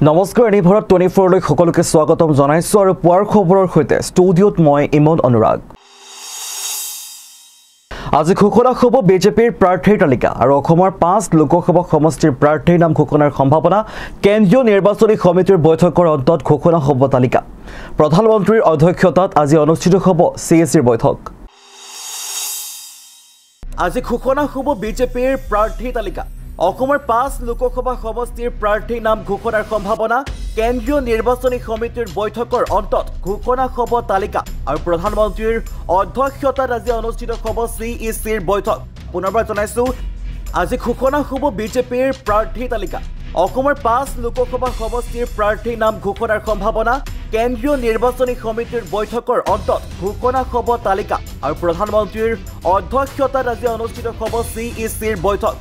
নমস্কাৰ এনি ভাৰত 24 লৈ সকলোকে স্বাগতম জনাইছো আৰু পুৱাৰ খবৰৰ সৈতে ষ্টুডিঅত মই ইমন অনুৰাগ। আজি ঘোষণা হ'ব বিজেপিৰ প্ৰাৰ্থীৰ তালিকা আৰু অসমৰ 5 লোকসভা সমষ্টিৰ প্ৰাৰ্থীৰ নাম ঘোষণাৰ সম্ভাৱনা। কেন্দ্ৰীয় নিৰ্বাচনী সমিতিৰ বৈঠকৰ অন্তত ঘোষণা হ'ব তালিকা। প্ৰধানমন্ত্ৰীৰ অধ্যক্ষতাত আজি অনুষ্ঠিত হ'ব CACৰ বৈঠক। আজি ঘোষণা হ'ব বিজেপিৰ প্ৰাৰ্থীৰ তালিকা। অসমৰ 5 লোকসভা সমষ্টিৰ প্ৰাৰ্থীৰ নাম ঘোষণাৰ সম্ভাৱনা। কেন্দ্ৰীয় নিৰ্বাচনী সমিতিৰ বৈঠকৰ অন্তত ঘোষণা হ'ব তালিকা আৰু প্ৰধানমন্ত্ৰীৰ অধ্যক্ষতাত আজি অনুষ্ঠিত হ'ব CACৰ বৈঠক। পুনৰবাৰ জনাইছো আজি ঘোষণা হ'ব বিজেপিৰ প্ৰাৰ্থী তালিকা। অসমৰ 5 লোকসভা সমষ্টিৰ প্ৰাৰ্থীৰ নাম ঘোষণাৰ সম্ভাৱনা। কেন্দ্ৰীয় নিৰ্বাচনী সমিতিৰ বৈঠকৰ অন্তত ঘোষণা হ'ব তালিকা আৰু প্ৰধানমন্ত্ৰীৰ অধ্যক্ষতাত আজি অনুষ্ঠিত হ'ব CACৰ বৈঠক।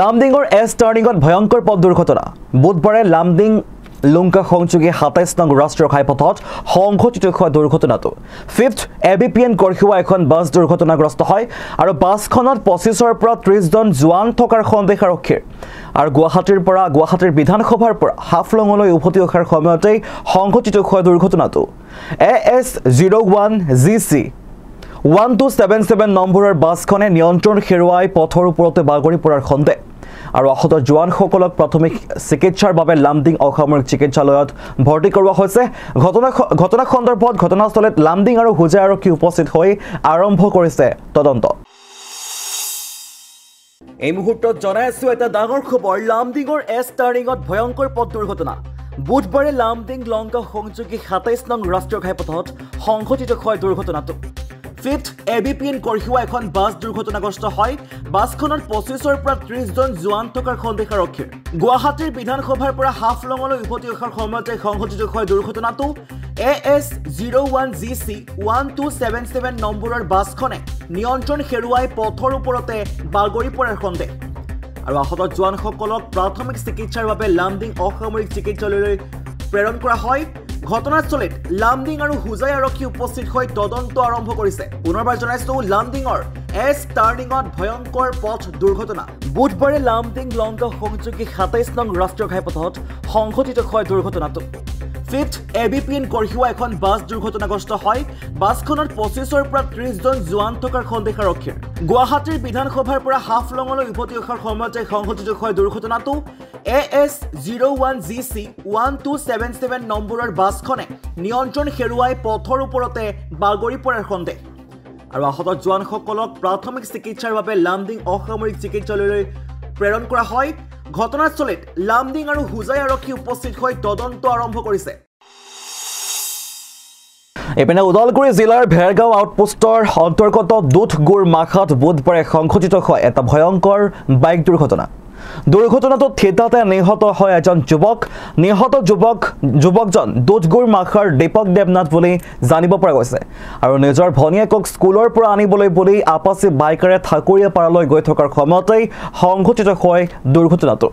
লামডিঙৰ এছ টাৰ্ণিঙত ভয়ংকৰ পথ দুৰ্ঘটনা। বুধবাৰে লামডিং লুংকা সংযোগী 27 নং ৰাষ্ট্ৰীয় ঘাইপথত সংঘটিত হোৱা দুৰ্ঘটনাটো 5th ABPN কঢ়িওৱা এখন বাছ দুৰ্ঘটনাগ্ৰস্ত হয় আৰু বাছখনত 25ৰ পৰা 30 জন জোৱান থকাৰ সন্দেহ আৰক্ষীৰ আৰু গুৱাহাটীৰ বিধানসভাৰ পৰা হাফলঙলৈ উভতি অহাৰ সময়তেই সংঘটিত হোৱা দুৰ্ঘটনাটো AS01GC 1277 নম্বৰৰ বাছখনে নিয়ন্ত্ৰণ হেৰুৱাই পথৰ ওপৰতে বাগৰি পৰাৰ সন্দেহ আৰু আহত জোৱানসকলক প্ৰাথমিক চিকিৎসাৰ বাবে লামডিং অসামৰিক চিকিৎসালয়ত ভৰ্তি কৰোৱা হৈছে। ঘটনা সন্দৰ্ভত ঘটনাস্থলীত লামডিং আৰু হোজাই আৰক্ষী উপস্থিত হৈ আৰম্ভ কৰিছে তদন্ত। এই মুহূৰ্তত জনাই আছো এটা ডাঙৰ খবৰ। লামডিঙৰ এছ টাৰ্ণিঙত ভয়ংকৰ পথ দুৰ্ঘটনা। বুধবাৰে লামডিং লংকা সংযোগী 27 নং ৰাষ্ট্ৰীয় ঘাইপথত সংঘটিত হয় দুৰ্ঘটনাটো। 5th ABPN কঢ়িওৱা এখন বাছ দুৰ্ঘটনাগ্ৰস্ত হয়। বাছখনত 25ৰ পৰা 30 জন জোৱান থকাৰ সন্দেহ আৰক্ষীৰ। গুৱাহাটীৰ বিধানসভাৰ পৰা হাফলঙলৈ উভতি অহাৰ সময়তে সংঘটিত হয় দুৰ্ঘটনাটো। AS01GC 1277 নম্বৰৰ বাছখনে নিয়ন্ত্ৰণ হেৰুৱাই পথৰ ওপৰতে বাগৰি পৰাৰ সন্দেহ আৰু আহত জোৱানসকলক প্ৰাথমিক চিকিৎসাৰ বাবে লামডিং অসামৰিক চিকিৎসালয়লৈ প্ৰেৰণ কৰা হয়। ঘটনাস্থলীত লামডিং আৰু হোজাই আৰক্ষী উপস্থিত হৈ তদন্ত আৰম্ভ কৰিছে। পুনৰবাৰ জনাইছো লামডিঙৰ এছ টাৰ্ণিঙত ভয়ংকৰ পথ দুৰ্ঘটনা। বুধবাৰে লামডিং লংকা সংযোগী 27 নং ৰাষ্ট্ৰীয় ঘাইপথত সংঘটিত হয় দুৰ্ঘটনাটো। 5th ABPN কঢ়িওৱা এখন বাছ দুৰ্ঘটনাগ্ৰস্ত হয়। বাছখনত 25ৰ পৰা 30 জন জোৱান থকাৰ সন্দেহ আৰক্ষীৰ। গুৱাহাটীৰ বিধানসভাৰ পৰা হাফলঙলৈ উভতি অহাৰ সময়তে সংঘটিত হয় দুৰ্ঘটনাটো। AS01GC 1277 নম্বৰৰ বাছখনে নিয়ন্ত্ৰণ হেৰুৱাই পথৰ ওপৰতে বাগৰি পৰাৰ সন্দেহ আৰু আহত জোৱানসকলক প্ৰাথমিক চিকিৎসাৰ বাবে লামডিং অসামৰিক চিকিৎসালয়লৈ প্ৰেৰণ কৰা হয়। ঘটনাস্থলীত লামডিং আৰু হোজাই আৰক্ষী উপস্থিত হৈ তদন্ত আৰম্ভ কৰিছে। এপিনে ওদালগুৰি জিলাৰ ভেৰগাঁও আউটপোষ্টৰ অন্তৰ্গত দুধগুৰ মাখাত বুধবাৰে সংঘটিত হয় এটা ভয়ংকৰ বাইক দুৰ্ঘটনা। দুৰ্ঘটনাটোত থিতাতে নিহত হয় এজন যুৱক। নিহত যুৱকজন দুধগুৰ মাখাৰ দীপক দেৱনাথ বুলি জানিব পৰা গৈছে আৰু নিজৰ ভনীয়েকক স্কুলৰ পৰা আনিবলৈ বুলি আপাচি বাইকেৰে ঠাকুৰীয়া পাৰালৈ গৈ থকাৰ সময়তেই সংঘটিত হয় দুৰ্ঘটনাটো।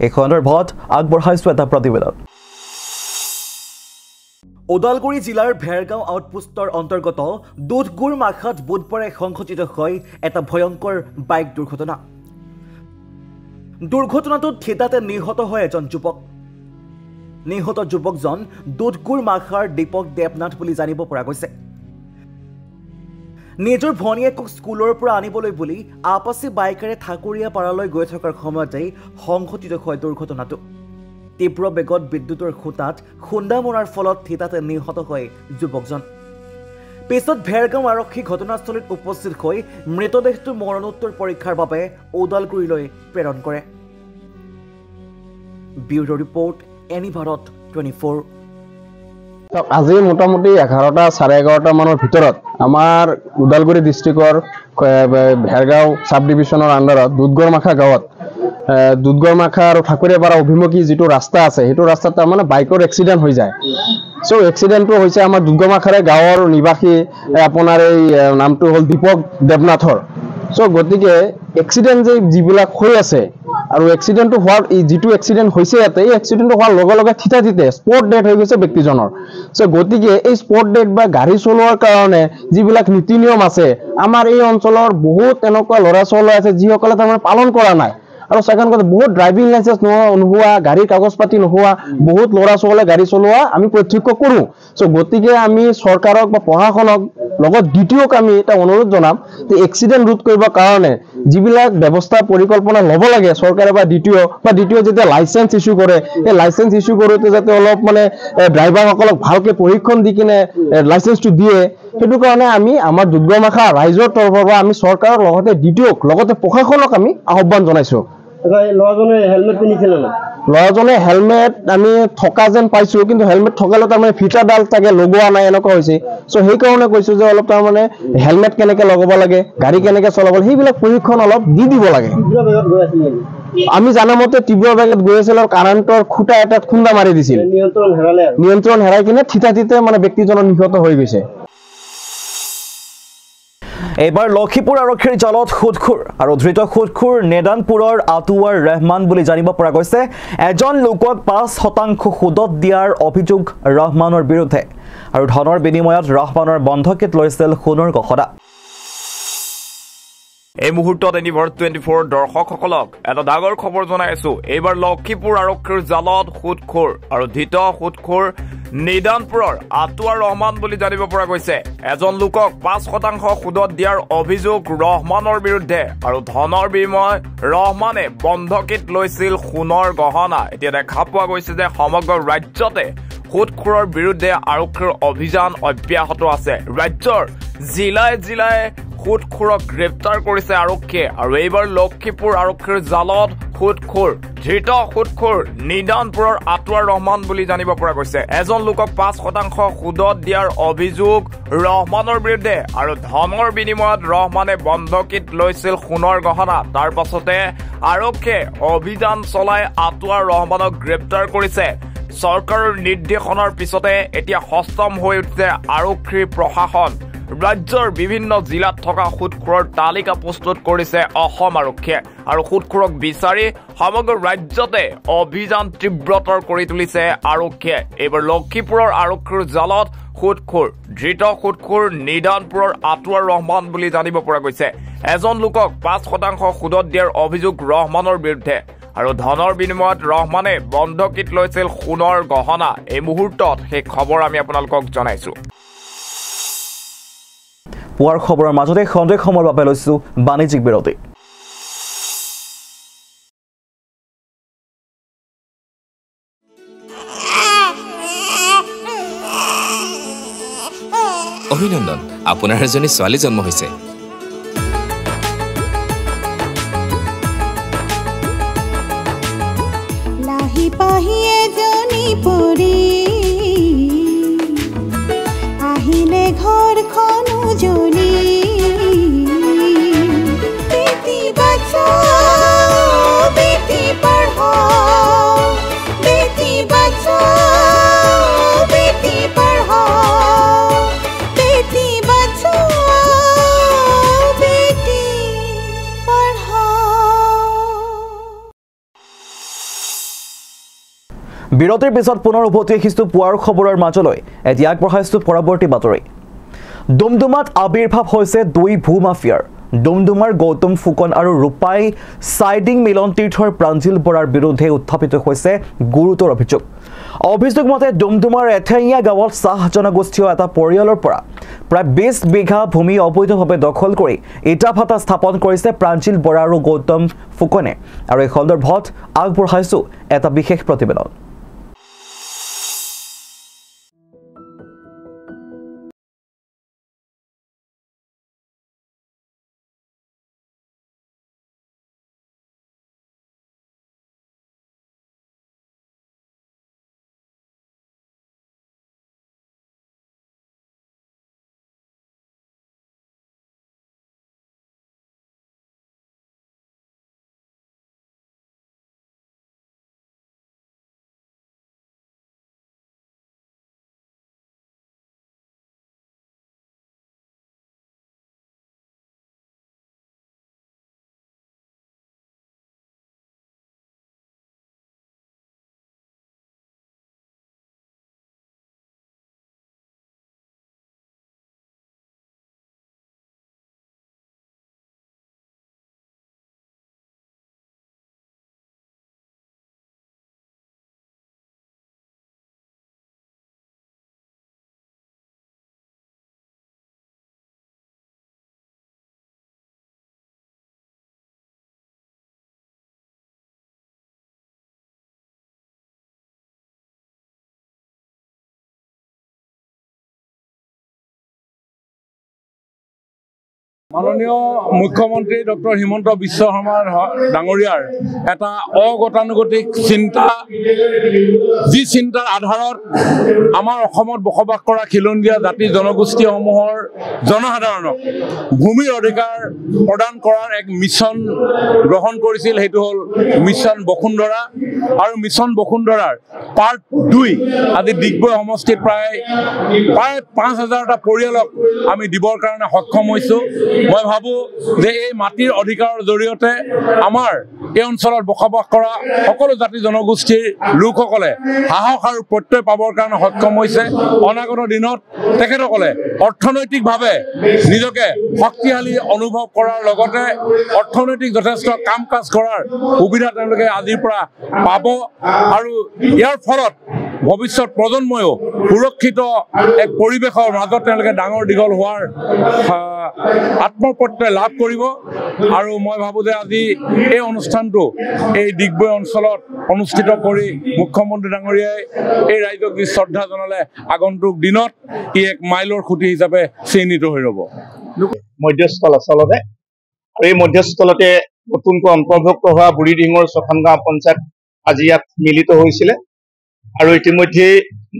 এই সন্দৰ্ভত আগবঢ়াইছো এটা প্ৰতিবেদন। ওদালগুৰি জিলাৰ ভেৰগাঁও আউটপোষ্টৰ অন্তৰ্গত দুধগুৰ মাখাত বুধবাৰে সংঘটিত হয় এটা ভয়ংকৰ বাইক দুৰ্ঘটনা। দুৰ্ঘটনাটোত থিতাতে নিহত হয় এজন যুৱক। নিহত যুৱকজন দুধগুৰ মাখাৰ দীপক দেৱনাথ বুলি জানিব পৰা গৈছে। নিজৰ ভনীয়েকক স্কুলৰ পৰা আনিবলৈ বুলি আপাচি বাইকেৰে ঠাকুৰীয়া পাৰালৈ গৈ থকাৰ সময়তেই সংঘটিত হয় দুৰ্ঘটনাটো। তীব্ৰ বেগত বিদ্যুতৰ খুঁটাত খুন্দা মৰাৰ ফলত থিতাতে নিহত হয় যুৱকজন। পিছত ভেৰগাঁও আৰক্ষী ঘটনাস্থলীত উপস্থিত হৈ মৃতদেহটো মৰণোত্তৰ পৰীক্ষাৰ বাবে ওদালগুৰিলৈ প্ৰেৰণ কৰে। Bureau report any Bharat 24। আজি মোটামুটি 11টা 11:30 মানৰ ভিতৰত আমাৰ ওদালগুৰি ডিষ্ট্ৰিক্টৰ ভেৰগাঁও সাব ডিভিজনৰ আণ্ডাৰত দুধগড় মাখা গাঁৱত দুধগড় মাখা আৰু ঠাকুৰীয়াপাৰা অভিমুখী যিটো ৰাস্তা আছে সেইটো ৰাস্তাত তাৰমানে বাইকৰ এক্সিডেণ্ট হৈ যায়। চ' এক্সিডেণ্টটো হৈছে আমাৰ দুধগড় মাখাৰে গাঁৱৰ নিবাসী আপোনাৰ এই নামটো হ'ল দীপক দেৱনাথৰ। চ' গতিকে এক্সিডেণ্ট যিবিলাক হৈ আছে আৰু এক্সিডেণ্টটো হোৱাৰ যিটো এক্সিডেণ্ট হৈছে ইয়াতে এই এক্সিডেণ্টটো হোৱাৰ লগে লগে থিতাতে স্পট ডেথ হৈ গৈছে ব্যক্তিজনৰ। চ' গতিকে এই স্পট ডেথ বা গাড়ী চলোৱাৰ কাৰণে যিবিলাক নীতি নিয়ম আছে আমাৰ এই অঞ্চলৰ বহুত এনেকুৱা ল'ৰা ছোৱালী আছে যিসকলে তাৰমানে পালন কৰা নাই আৰু সেকেন্ড কথা বহুত ড্ৰাইভিং লাইসেন্স নোহোৱা গাড়ীৰ কাগজ পাতি নোহোৱা বহুত ল'ৰা ছোৱালীয়ে গাড়ী চলোৱা আমি প্ৰত্যক্ষ কৰো সো গতিকে আমি চৰকাৰক বা প্ৰশাসনক লগত দ্বিতীয়ক আমি এটা অনুৰোধ জনাম যে এক্সিডেন্ট ৰোধ কৰিবৰ কাৰণে যিবিলাক ব্যৱস্থা পৰিকল্পনা ল'ব লাগে চৰকাৰে বা দ্বিতীয় যেতিয়া লাইসেন্স ইস্যু কৰে এই লাইসেন্স ইস্যু কৰোতে যাতে অলপ মানে ড্ৰাইভাৰসকলক ভালকে প্ৰশিক্ষণ দি কিনে লাইসেন্সটো দিয়ে সেইটো কাৰণে আমি আমাৰ দুৰ্গমাখা ৰাইজৰ তৰফৰ পৰা আমি চৰকাৰৰ লগতে দ্বিতীয়ক লগতে প্ৰশাসনক আমি আহ্বান জনাইছো ল'ৰাজনে হেলমেট পিন্ধিছিল না ল'ৰাজনে হেলমেট আমি থকা যেন পাইছো কিন্তু হেলমেট থকালে তাৰমানে ফিটাৰডাল তাকে লগোৱা নাই এনেকুৱা হৈছে সো সেই কাৰণে কৈছো যে অলপ তাৰমানে হেলমেট কেনেকে লগাব লাগে গাড়ী কেনেকে চলাব লাগে সেইবিলাক প্ৰশিক্ষণ অলপ দি দিব লাগে আমি জানা মতে তীব্ৰ বেগত গৈ আছিল আৰু কাৰেণ্টৰ খুঁটা এটাত খুন্দা মাৰি দিছিল নিয়ন্ত্ৰণ হেৰাই কিনে থিতাতে মানে ব্যক্তিজনৰ নিহত হৈ গৈছে এবাৰ লক্ষীপুৰ আৰক্ষীৰ জালত খুদখুৰ আৰু ধৃত খুদখুৰ নেদানপুৰৰ আতুৱাৰ ৰহমান বুলি জানিব পৰা গৈছে এজন লোকক 5% সুদত দিয়াৰ অভিযোগ ৰহমানৰ বিৰুদ্ধে আৰু ধনৰ বিনিময়ত ৰহমানৰ বন্ধকীত লৈছিল সোণৰ গহনা এই মুহূৰ্তত এনিভাৰ্ছ 24 দৰ্শকসকলক এটা ডাঙৰ খবৰ জনাইছো এইবাৰ লক্ষীপুৰ আৰক্ষীৰ জালত খুদখুৰ আৰু ধৃত খুদখুৰ নিদানপুৰৰ আতুৱাৰ ৰহমান বুলি জানিব পৰা গৈছে এজন লোকক 5% সুদত দিয়াৰ অভিযোগ ৰহমানৰ বিৰুদ্ধে আৰু ধনৰ বিনিময় ৰহমানে বন্ধকীত লৈছিল সোণৰ গহনা এতিয়া দেখা পোৱা গৈছে যে সমগ্ৰ ৰাজ্যতে খুদখুৰৰ বিৰুদ্ধে আৰক্ষীৰ অভিযান অব্যাহত আছে ৰাজ্যৰ জিলাই খুদখুৰক গ্ৰেপ্তাৰ কৰিছে আৰক্ষীয়ে আৰু এইবাৰ লক্ষীপুৰ আৰক্ষীৰ জালত খুদখুৰ ধৃত খুদখুৰ নিদানপুৰৰ আতুৱাৰ ৰহমান বুলি জানিব পৰা গৈছে এজন লোকক 5% সুদত দিয়াৰ অভিযোগ ৰহমানৰ বিৰুদ্ধে আৰু ধনৰ বিনিময়ত ৰহমানে বন্ধকীত লৈছিল সোণৰ গহনা তাৰ পাছতে আৰক্ষীয়ে অভিযান চলাই আতুৱাৰ ৰহমানক গ্ৰেপ্তাৰ কৰিছে চৰকাৰৰ নিৰ্দেশনাৰ পিছতে এতিয়া হস্তম হৈ উঠিছে আৰক্ষী প্ৰশাসন ৰাজ্যৰ বিভিন্ন জিলাত থকা খুদখুৰৰ তালিকা প্ৰস্তুত কৰিছে অসম আৰক্ষীয়ে আৰু খুদখুৰক বিচাৰি সমগ্ৰ ৰাজ্যতে অভিযান তীব্ৰতৰ কৰি তুলিছে আৰক্ষীয়ে এইবাৰ লক্ষীপুৰৰ আৰক্ষীৰ জালত খুদখুৰ ধৃত খুদখুৰ নিদানপুৰৰ আতুৱাৰ ৰহমান বুলি জানিব পৰা গৈছে এজন লোকক 5% সুদত দিয়াৰ অভিযোগ ৰহমানৰ বিৰুদ্ধে আৰু ধনৰ বিনিময়ত ৰহমানে বন্ধকীত লৈছিল সোণৰ গহনা এই মুহূৰ্তত সেই খবৰ আমি আপোনালোকক জনাইছো পুৱাৰ খবৰৰ মাজতে খন্তেক সময়ৰ বাবে লৈছো বাণিজ্যিক বিৰতি অভিনন্দন আপোনাৰ এজনী ছোৱালী জন্ম হৈছে লাহি পাহি এজনী পৰি আহিলে ঘৰখন উজলি বেটি বাঁচাও বেটি পঢ়াও বেটি বাঁচাও বেটি পঢ়াও বেটি বাঁচাও বেটি পঢ়াও বিৰতিৰ পিছত পুনৰ উভতি আহিছো পুৱাৰ খবৰৰ মাজলৈ এতিয়া আগবঢ়াইছো পৰৱৰ্তী বাতৰি ডুমডুমাত আবিৰ্ভাৱ হৈছে দুই ভূমাফিয়াৰ ডুমডুমাৰ গৌতম ফুকন আৰু ৰূপাই সাইডিং মিলন তীৰ্থৰ প্ৰাঞ্জিল বৰাৰ বিৰুদ্ধে উত্থাপিত হৈছে গুৰুতৰ অভিযোগ মতে ডুমডুমাৰ এঠেঙীয়া গাঁৱত চাহ জনগোষ্ঠীয় এটা পৰিয়ালৰ পৰা প্ৰায় 20 বিঘা ভূমি অবৈধভাৱে দখল কৰি ইটা ভাটা স্থাপন কৰিছে প্ৰাঞ্জিল বৰা আৰু গৌতম ফুকনে আৰু এই সন্দৰ্ভত আগবঢ়াইছো এটা বিশেষ প্ৰতিবেদন মাননীয় মুখ্যমন্ত্ৰী ডক্টৰ হিমন্ত বিশ্ব শৰ্মা ডাঙৰীয়াৰ এটা অগতানুগতিক চিন্তা, যি চিন্তাৰ আধাৰত আমাৰ অসমত বসবাস কৰা খিলঞ্জীয়া জাতি জনগোষ্ঠীসমূহৰ জনসাধাৰণক ভূমিৰ অধিকাৰ প্ৰদান কৰাৰ এক মিছন গ্ৰহণ কৰিছিল। সেইটো হ'ল মিছন বসুন্ধৰা। আৰু মিছন বসুন্ধৰাৰ পাৰ্ট 2 আজি ডিগবৈ সমষ্টিত প্ৰায় 5,000টা পৰিয়ালক আমি দিবৰ কাৰণে সক্ষম হৈছোঁ। মই ভাবোঁ যে এই মাটিৰ অধিকাৰৰ জৰিয়তে আমাৰ এই অঞ্চলত বসবাস কৰা সকলো জাতি জনগোষ্ঠীৰ লোকসকলে সাহস আৰু প্ৰত্যয় পাবৰ কাৰণে সক্ষম হৈছে। অনাগত দিনত তেখেতসকলে অৰ্থনৈতিকভাৱে নিজকে শক্তিশালী অনুভৱ কৰাৰ লগতে অৰ্থনৈতিক যথেষ্ট কাম কাজ কৰাৰ সুবিধা তেওঁলোকে আজিৰ পৰা পাব আৰু ইয়াৰ ফলত ভৱিষ্যত প্ৰজন্ময়ো সুৰক্ষিত এক পৰিৱেশৰ মাজত তেওঁলোকে ডাঙৰ দীঘল হোৱাৰ আত্মপ্ৰত্যয় লাভ কৰিব। আৰু মই ভাবোঁ যে আজি এই অনুষ্ঠানটো এই ডিগবৈ অঞ্চলত অনুষ্ঠিত কৰি মুখ্যমন্ত্ৰী ডাঙৰীয়াই এই ৰাইজক যি শ্ৰদ্ধা জনালে আগন্তুক দিনত ই এক মাইলৰ খুঁটি হিচাপে চিহ্নিত হৈ ৰ'ব। মধ্যস্থল আচলতে আৰু এই মধ্যস্থলতে নতুনকৈ অন্তৰ্ভুক্ত হোৱা বুঢ়ীডিঙৰ 6খন গাঁও পঞ্চায়ত আজি ইয়াত মিলিত হৈছিলে আৰু ইতিমধ্যে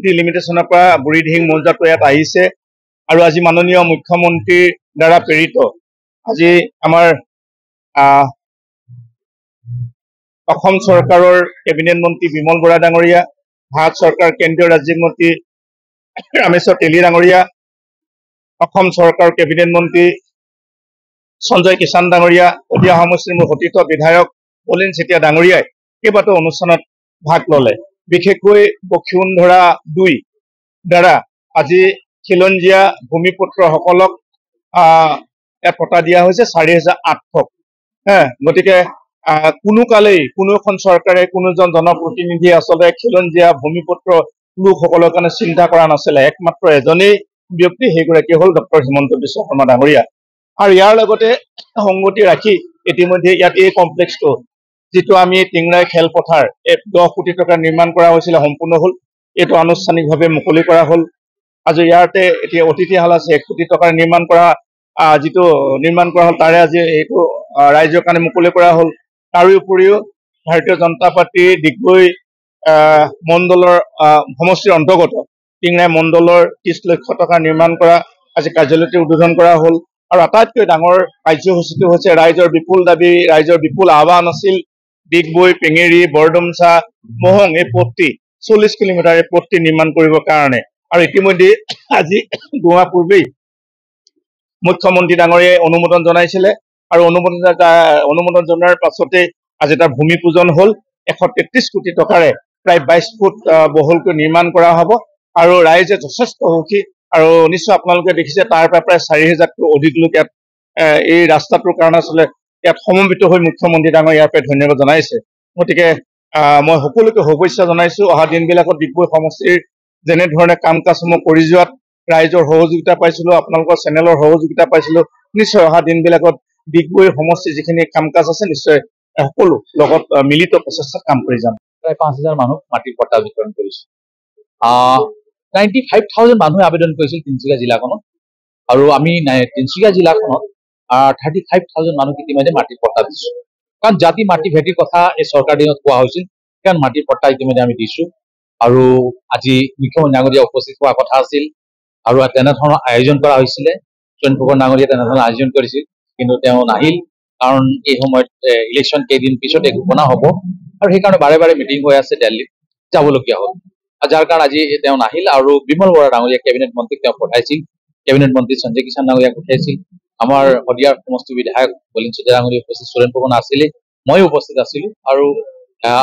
ডিলিমিটেশ্যনৰ পৰা বুঢ়ীডিহিং মৌজাটো ইয়াত আহিছে। আৰু আজি মাননীয় মুখ্যমন্ত্ৰীৰ দ্বাৰা প্ৰেৰিত আজি আমাৰ অসম চৰকাৰৰ কেবিনেট মন্ত্ৰী বিমল বৰা ডাঙৰীয়া, ভাৰত চৰকাৰ কেন্দ্ৰীয় ৰাজ্যিক মন্ত্ৰী ৰামেশ্বৰ তেলী ডাঙৰীয়া, অসম চৰকাৰৰ কেবিনেট মন্ত্ৰী সঞ্জয় কিষাণ ডাঙৰীয়া, অদিয়া সমষ্টিৰ মোৰ সতীৰ্থ বিধায়ক অলিন চেতিয়া ডাঙৰীয়াই কেইবাটাও অনুষ্ঠানত ভাগ ল'লে। বিশেষকৈ বসুন্ধৰা 2 দ্বাৰা আজি খিলঞ্জীয়া ভূমিপুত্ৰসকলক ইয়াত পতা দিয়া হৈছে 4,800। গতিকে কোনো কালেই কোনো এখন চৰকাৰে কোনোজন জনপ্ৰতিনিধিয়ে আচলতে খিলঞ্জীয়া ভূমিপুত্ৰ লোকসকলৰ কাৰণে চিন্তা কৰা নাছিলে। একমাত্ৰ এজনেই ব্যক্তি, সেইগৰাকী হ'ল ডক্টৰ হিমন্ত বিশ্ব শৰ্মা ডাঙৰীয়া। আৰু ইয়াৰ লগতে সংগতি ৰাখি ইতিমধ্যে ইয়াত এই কমপ্লেক্সটো যিটো আমি টিংৰাই খেলপথাৰ 10 কোটি টকা নিৰ্মাণ কৰা হৈছিলে সম্পূৰ্ণ হ'ল। এইটো আনুষ্ঠানিকভাৱে মুকলি কৰা হ'ল। আজি ইয়াতে এতিয়া অতিথিশাল আছে 1 কোটি টকাৰ নিৰ্মাণ কৰা যিটো নিৰ্মাণ কৰা হ'ল তাৰে আজি এইটো ৰাইজৰ কাৰণে মুকলি কৰা হ'ল। তাৰো উপৰিও ভাৰতীয় জনতা পাৰ্টীৰ ডিগবৈ মণ্ডলৰ সমষ্টিৰ অন্তৰ্গত টিংৰাই মণ্ডলৰ 30 লক্ষ টকা নিৰ্মাণ কৰা আজি কাৰ্যালয়টো উদ্বোধন কৰা হ'ল। আৰু আটাইতকৈ ডাঙৰ কাৰ্যসূচীটো হৈছে ৰাইজৰ বিপুল দাবী, ৰাইজৰ বিপুল আহ্বান আছিল ডিগবৈ, পেঙেৰি, বৰডুমচা, মহং এই পথটি 40 কিলোমিটাৰ এই পথটি নিৰ্মাণ কৰিবৰ কাৰণে। আৰু ইতিমধ্যে আজি 2 মাহ পূৰ্বেই মুখ্যমন্ত্ৰী ডাঙৰীয়াই অনুমোদন জনাইছিলে আৰু অনুমোদন জনাৰ পাছতে আজি তাৰ ভূমি পূজন হ'ল। 133 কোটি টকাৰে প্ৰায় 22 ফুট বহলকৈ নিৰ্মাণ কৰা হ'ব আৰু ৰাইজে যথেষ্ট সুখী। আৰু নিশ্চয় আপোনালোকে দেখিছে তাৰ পৰা প্ৰায় 4,000তকৈ অধিক লোক ইয়াত এই ৰাস্তাটোৰ কাৰণে আচলতে ইয়াত সমবেত হৈ মুখ্যমন্ত্ৰী ডাঙৰীয়াৰ ইয়াৰ পৰা ধন্যবাদ জনাইছে। গতিকে মই সকলোকে শুভেচ্ছা জনাইছোঁ। অহা দিনবিলাকত ডিগবৈ সমষ্টিৰ যেনেধৰণে কাম কাজসমূহ কৰি যোৱাত ৰাইজৰ সহযোগিতা পাইছিলোঁ, আপোনালোকৰ চেনেলৰ সহযোগিতা পাইছিলোঁ। নিশ্চয় অহা দিনবিলাকত ডিগবৈ সমষ্টিৰ যিখিনি কাম কাজ আছে নিশ্চয় সকলো লগত মিলিত প্ৰচেষ্টাত কাম কৰি যাম। প্ৰায় 5,000 মানুহ মাটিৰ পট্টা বিতৰণ কৰিছোঁ। 95,000 মানুহে আবেদন কৰিছিল তিনিচুকীয়া জিলাখনত আৰু আমি তিনিচুকীয়া জিলাখনত 35,000 মানুহ ইতিমধ্যে মাটিৰ পট্টা দিছোঁ। কাৰণ জাতি মাটি ভেটিৰ কথা এই চৰকাৰ দিনত কোৱা হৈছিল, কাৰণ মাটিৰ পট্টা ইতিমধ্যে আমি দিছোঁ। আৰু আজি মুখ্যমন্ত্ৰী ডাঙৰীয়া উপস্থিত হোৱাৰ কথা আছিল আৰু তেনেধৰণৰ আয়োজন কৰা হৈছিলে। চন্দ্ৰপ্ৰসাদ ডাঙৰীয়াই তেনেধৰণৰ আয়োজন কৰিছিল, কিন্তু তেওঁ নাহিল। কাৰণ এই সময়ত ইলেকশ্যন কেইদিন পিছতে ঘোষণা হ'ব আৰু সেইকাৰণে বাৰে বাৰে মিটিং হৈ আছে, দিল্লীত যাবলগীয়া হ'ল। যাৰ কাৰণে আজি তেওঁ নাহিল। আৰু বিমল বৰা ডাঙৰীয়া কেবিনেট মন্ত্ৰীক তেওঁ পঠাইছিল, কেবিনেট মন্ত্ৰী সঞ্জয় কিষাণ ডাঙৰীয়াক পঠাইছিল। আমাৰ শদিয়াৰ সমষ্টি বিধায়ক অলিন চেতিয়া ডাঙৰীয়া উপস্থিত, সুৰেন ফুকন আছিলে, ময়ো উপস্থিত আছিলোঁ। আৰু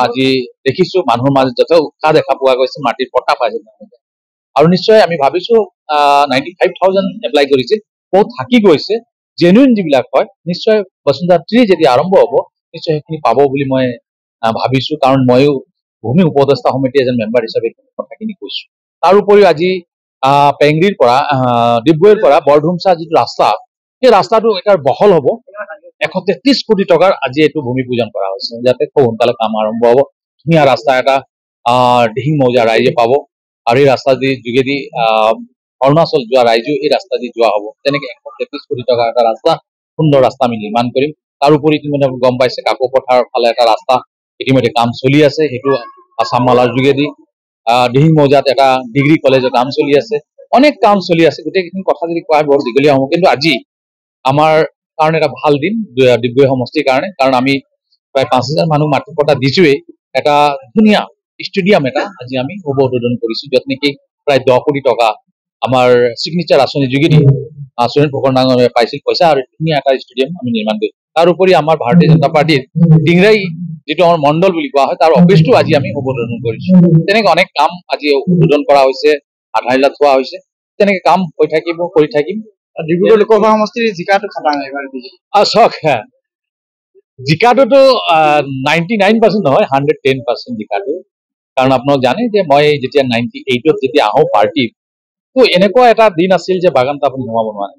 আজি দেখিছোঁ মানুহৰ মাজত যথেষ্ট উৎসাহ দেখা পোৱা গৈছে, মাটিৰ পট্টা পাইছে। আৰু নিশ্চয় আমি ভাবিছোঁ 95,000 এপ্লাই কৰিছিল, বহুত থাকি গৈছে। জেনুইন যিবিলাক হয় নিশ্চয় বসুন্ধৰা 3 যেতিয়া আৰম্ভ হ'ব নিশ্চয় সেইখিনি পাব বুলি মই ভাবিছোঁ। কাৰণ ময়ো ভূমি উপদেষ্টা সমিতিৰ এজন মেম্বাৰ হিচাপে কথাখিনি কৈছোঁ। তাৰ উপৰিও আজি পেংৰিৰ পৰা ডিগবৈৰ পৰা বৰডুমচা যিটো ৰাস্তা, সেই ৰাস্তাটো এটাৰ বহল হ'ব। 133 কোটি টকাৰ আজি এইটো ভূমি পূজন কৰা হৈছে, যাতে খুব সোনকালে কাম আৰম্ভ হ'ব। ধুনীয়া ৰাস্তা এটা দিহিং মৌজা ৰাইজে পাব আৰু এই ৰাস্তা যোগেদি অৰুণাচল যোৱা ৰাইজেও এই ৰাস্তা দি যোৱা হ'ব। তেনেকৈ 133 কোটি টকাৰ এটা ৰাস্তা সুন্দৰ ৰাস্তা আমি নিৰ্মাণ কৰিম তাৰ উপৰি ইতিমধ্যে গম পাইছে কাকো পথাৰৰ ফালে এটা ৰাস্তা ইতিমধ্যে কাম চলি আছে সেইটো আসাম মালাৰ যোগেদি দিহিং মৌজাত এটা ডিগ্ৰী কলেজৰ কাম চলি আছে অনেক কাম চলি আছে গোটেইখিনি কথা যদি কোৱা বৰ দীঘলীয়া হ'ব কিন্তু আজি আমাৰ কাৰণে এটা ভাল দিন ডিগবৈ সমষ্টিৰ কাৰণে কাৰণ আমি প্ৰায় 5,000 মানুহ মাটি পটা দিছোৱেই এটা ধুনীয়া ষ্টেডিয়াম এটা আজি আমি উদ্বোধন কৰিছো য'ত নেকি প্ৰায় 10 কোটি টকা আমাৰ সিগনেচাৰ আঁচনি যোগেদি সুনীল ফুকন ডাঙৰীয়াই পাইছিল পইচা আৰু ধুনীয়া এটা ষ্টেডিয়াম আমি নিৰ্মাণ কৰিছো তাৰ উপৰি আমাৰ ভাৰতীয় জনতা পাৰ্টিৰ ডিংৰাই যেটো আমাৰ মণ্ডল বুলি কোৱা হয় তাৰ অফিসটো আজি আমি উদ্বোধন কৰিছো তেনেকৈ অনেক কাম আজি উদ্বোধন কৰা হৈছে আধাইলা থোৱা হৈছে তেনেকৈ কাম হৈ থাকিব কৰি থাকিম ডিব্ৰুগড় লোকসভা সমষ্টিৰ জিকাটো খাটাং এবাৰ চক জিকাটোতো 99% নহয় 110% জিকাটো কাৰণ আপোনাক জানে যে মই যেতিয়া 98ত যেতিয়া আহো পাৰ্টি তো এনেকুৱা এটা দিন আছিল যে বাগান আপুনি সোমাব নোৱাৰে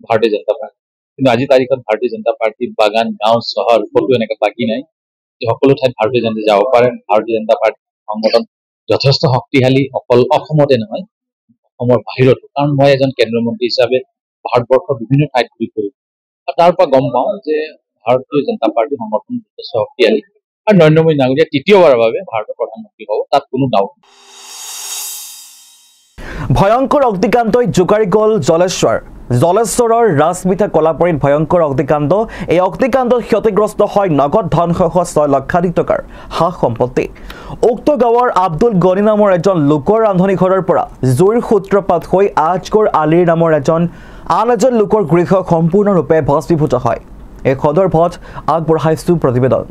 ভাৰতীয় জনতা পাৰ্টি কিন্তু আজি তাৰিখত ভাৰতীয় জনতা পাৰ্টি বাগান গাঁও চহৰ ক'তো এনেকৈ বাকী নাই যে সকলো ঠাইত ভাৰতীয় জনতা যাব পাৰে ভাৰতীয় জনতা পাৰ্টি সংগঠন যথেষ্ট শক্তিশালী অকল অসমতে নহয় অসমৰ বাহিৰতো কাৰণ মই এজন কেন্দ্ৰীয় মন্ত্ৰী হিচাপে ভাৰতবৰ্ষৰ বিভিন্ন ঠাইত ঘূৰি ফুৰিছো আৰু তাৰ পৰা গম পাওঁ যে ভাৰতীয় জনতা পাৰ্টি সংগঠন যথেষ্ট শক্তিশালী আৰু নৰেন্দ্ৰ মোদী ডাঙৰীয়া তৃতীয়বাৰৰ বাবে ভাৰতৰ প্ৰধানমন্ত্ৰী হ'ব তাত কোনো ডাউট ভয়ংকৰ অগ্নিকাণ্ডই জোকাৰি গ'ল জলেশ্বৰৰ ৰাজমিঠা কলাপাৰীত ভয়ংকৰ অগ্নিকাণ্ড এই অগ্নিকাণ্ডত ক্ষতিগ্ৰস্ত হয় নগদ ধনসহ 6 লক্ষাধিক টকাৰ হা সম্পত্তি উক্ত গাঁৱৰ আব্দুল গনি নামৰ এজন লোকৰ ৰান্ধনি ঘৰৰ পৰা জুইৰ সূত্ৰপাত হৈ আজগৰ আলীৰ নামৰ আন এজন লোকৰ গৃহ সম্পূৰ্ণৰূপে ভস্মীভূত হয় এই সন্দৰ্ভত আগবঢ়াইছো প্ৰতিবেদন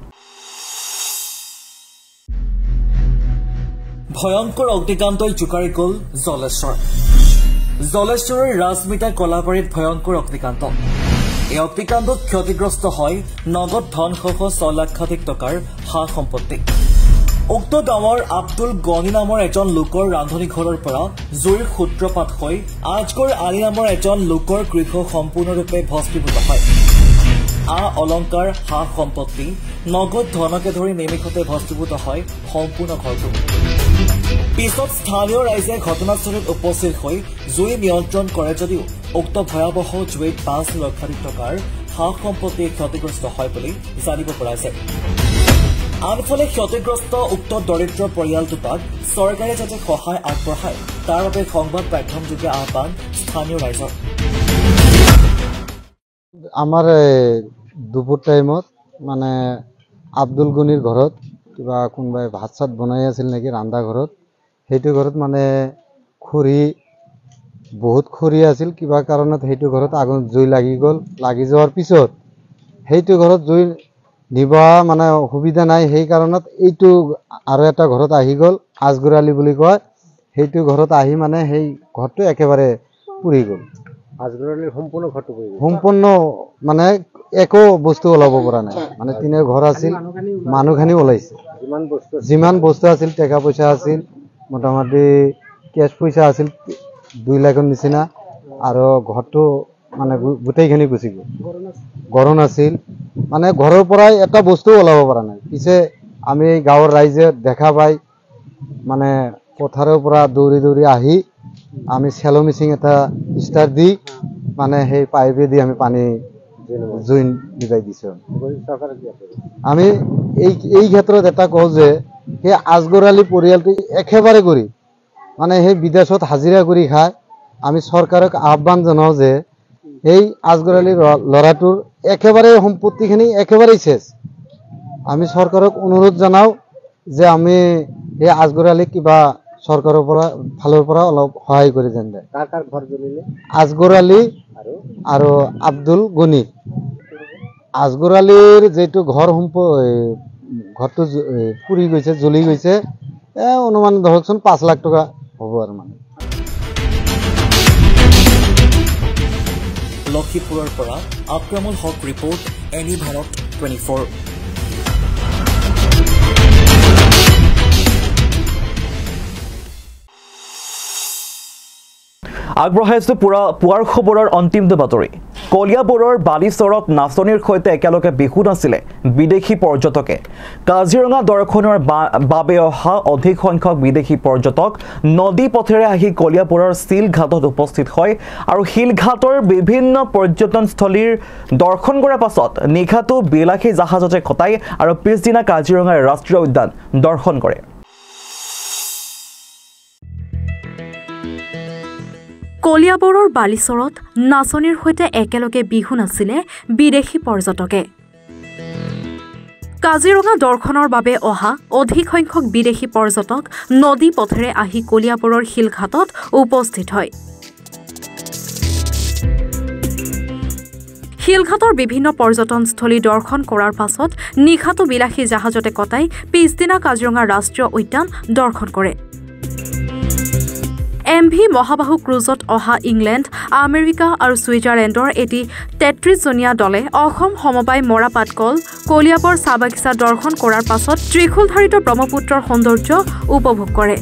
ভয়ংকৰ অগ্নিকাণ্ডই জোকাৰি গ'ল জলেশ্বৰৰ ৰাজমিঠা কলাপাৰীত ভয়ংকৰ অগ্নিকাণ্ড এই অগ্নিকাণ্ডত ক্ষতিগ্ৰস্ত হয় নগদ ধনসহ 6 লক্ষাধিক টকাৰ হা সম্পত্তি উক্ত গাঁৱৰ আব্দুল গনি নামৰ এজন লোকৰ ৰান্ধনি ঘৰৰ পৰা জুইৰ সূত্ৰপাত হৈ আজগৰ আলী নামৰ এজন লোকৰ গৃহ সম্পূৰ্ণৰূপে ভস্মীভূত হয় অলংকাৰ হা সম্পত্তি নগদ ধনকে ধৰি নিমিষতে ভস্মীভূত হয় সম্পূৰ্ণ ঘৰটো পিছত স্থানীয় ৰাইজে ঘটনাস্থলীত উপস্থিত হৈ জুই নিয়ন্ত্ৰণ কৰে যদিও উক্ত ভয়াৱহ জুইত 5 লক্ষাধিক টকাৰ হা সম্পত্তি ক্ষতিগ্ৰস্ত হয় বুলি জানিব পৰা যায় আনফালে ক্ষতিগ্ৰস্ত উক্ত দৰিদ্ৰ পৰিয়ালটোক চৰকাৰে যাতে সহায় আগবঢ়ায় তাৰ বাবে সংবাদ মাধ্যমযোগে আহ্বান স্থানীয় ৰাইজৰ আমাৰ দুপুৰ টাইমত মানে আব্দুল গনিৰ ঘৰত কিবা কোনোবাই ভাত চাত বনাই আছিল নেকি ৰান্ধা ঘৰত সেইটো ঘৰত মানে বহুত খৰি আছিল কিবা কাৰণত সেইটো ঘৰত আগুন জুই লাগি গ'ল লাগি যোৱাৰ পিছত সেইটো ঘৰত জুই নিবা মানে সুবিধা নাই সেই কাৰণত এইটো আৰু এটা ঘৰত আহি গ'ল আজগৰ আলী বুলি কয় সেইটো ঘৰত আহি মানে সেই ঘৰটো একেবাৰে পুৰি গ'ল আজগৰ আলীৰ সম্পূৰ্ণ ঘৰটো পুৰি গ'ল সম্পূৰ্ণ মানে একো বস্তু ওলাব পৰা নাই মানে তিনে ঘৰ আছিল মানুহখিনি ওলাইছে যিমান বস্তু আছিল টেকা পইচা আছিল মোটামুটি কেছ পইচা আছিল 2 লাখৰ নিচিনা আৰু ঘৰটো মানে গোটেইখিনি গুচি গ'ল গৰম আছিল মানে ঘৰৰ পৰাই এটা বস্তু ওলাব পৰা নাই পিছে আমি গাঁৱৰ ৰাইজে দেখা পাই মানে পথাৰৰ পৰা দৌৰি আহি আমি চেলো মিচিং এটা ষ্টাৰ্ট দি মানে সেই পাইপে দি আমি পানী জুই দিবাই দিছো আমি এই ক্ষেত্ৰত এটা কওঁ যে সেই আজগৰ আলী পৰিয়ালটো একেবাৰে কৰি মানে সেই বিদেশত হাজিৰা কৰি খায় আমি চৰকাৰক আহ্বান জনাওঁ যে এই আজগৰ আলী ল'ৰাটোৰ একেবাৰে সম্পত্তিখিনি একেবাৰেই শেষ আমি চৰকাৰক অনুৰোধ জনাওঁ যে আমি এই আজগৰ আলীক কিবা চৰকাৰৰ পৰা ফালৰ পৰা অলপ সহায় কৰি যেন দে কাৰ ঘৰ জ্বলিলে আজগৰ আলী আৰু আব্দুল গনি আজগৰ আলীৰ যেটো ঘৰটো পুৰি গৈছে জ্বলি গৈছে অনুমান ধৰকচোন 5 লাখ টকা হ'ব আৰু মানে লক্ষীপুৰৰ পৰা আক্ৰমণ হক ৰিপৰ্ট এনি ভাৰত 24 আগবঢ়াইছো পুৱাৰ খবৰৰ অন্তিমটো বাতৰি কলিয়াবৰৰ বালিচৰত নাচনীৰ সৈতে একেলগে বিহু নাছিলে বিদেশী পৰ্যটকে কাজিৰঙা দৰ্শনৰ বাবে অহা অধিক সংখ্যক বিদেশী পৰ্যটক নদী পথেৰে আহি কলিয়াবৰৰ শিলঘাটত উপস্থিত হয় আৰু শিলঘাটৰ বিভিন্ন পৰ্যটনস্থলীৰ দৰ্শন কৰাৰ পাছত নিশাটো বিলাসী জাহাজতে কটাই আৰু পিছদিনা কাজিৰঙা ৰাষ্ট্ৰীয় উদ্যান দৰ্শন কৰে কলিয়াবৰৰ বালিচৰত নাচনীৰ সৈতে একেলগে বিহু নাছিলে বিদেশী পৰ্যটকে কাজিৰঙা দৰ্শনৰ বাবে অহা অধিক সংখ্যক বিদেশী পৰ্যটক নদী পথেৰে আহি কলিয়াবৰৰ শিলঘাটত উপস্থিত হয় শিলঘাটৰ বিভিন্ন পৰ্যটনস্থলী দৰ্শন কৰাৰ পাছত নিশাটো বিলাসী জাহাজতে কটাই পিছদিনা কাজিৰঙা ৰাষ্ট্ৰীয় উদ্যান দৰ্শন কৰে MV মহাবাহু ক্ৰুজত অহা ইংলেণ্ড আমেৰিকা আৰু ছুইজাৰলেণ্ডৰ এটি ৩৩জনীয়া দলে অসম সমবায় মৰাপাটকল কলিয়াবৰ চাহ বাগিচা দৰ্শন কৰাৰ পাছত ত্ৰিশূলধাৰিত ব্ৰহ্মপুত্ৰৰ সৌন্দৰ্য উপভোগ কৰে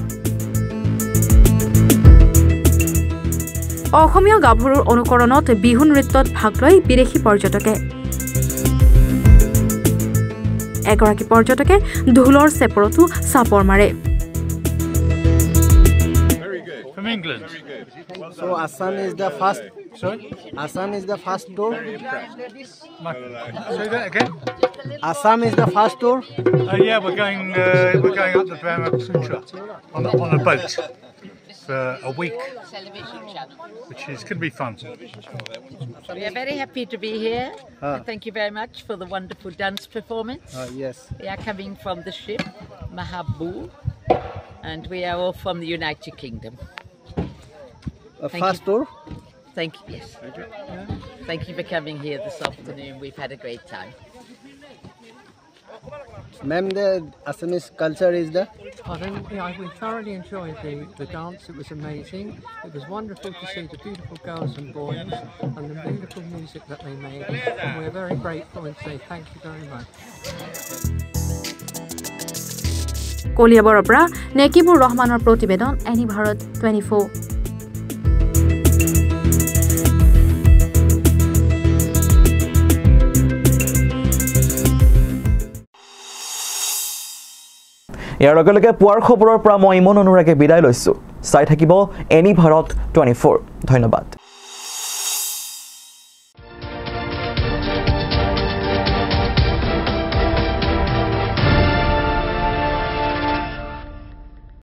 অসমীয়া গাভৰুৰ অনুকৰণত বিহু নৃত্যত ভাগ লয় বিদেশী পৰ্যটকে এগৰাকী পৰ্যটকে ঢোলৰ চেপৰতো চাপৰ মাৰে From England. So Assam is the first. Sorry, Assam is the first tour. Say that again. Assam is the first tour. Yeah, we're going up the Brahmaputra on a boat for a week, which could be fun. We are very happy to be here. Thank you very much for the wonderful dance performance. Yes. We are coming from the ship Mahabu, and we are all from the United Kingdom. First tour. Thank you. Yes. Thank you for coming here this afternoon. We've had a great time. Ma'am, the Assamese culture is the. We thoroughly enjoyed the dance. It was amazing. It was wonderful to see the beautiful girls and boys and the beautiful music that they made. And we're very grateful and say thank you very much. কলিয়াবৰৰ পৰা নেকিবুৰ ৰহমানৰ প্ৰতিবেদন any Bharat 24 ইয়াৰ লগে লগে পুৱাৰ খবৰৰ পৰা মই ইমন অনুৰাগে বিদায় লৈছো চাই থাকিব এনি ভাৰত 24 ধন্যবাদ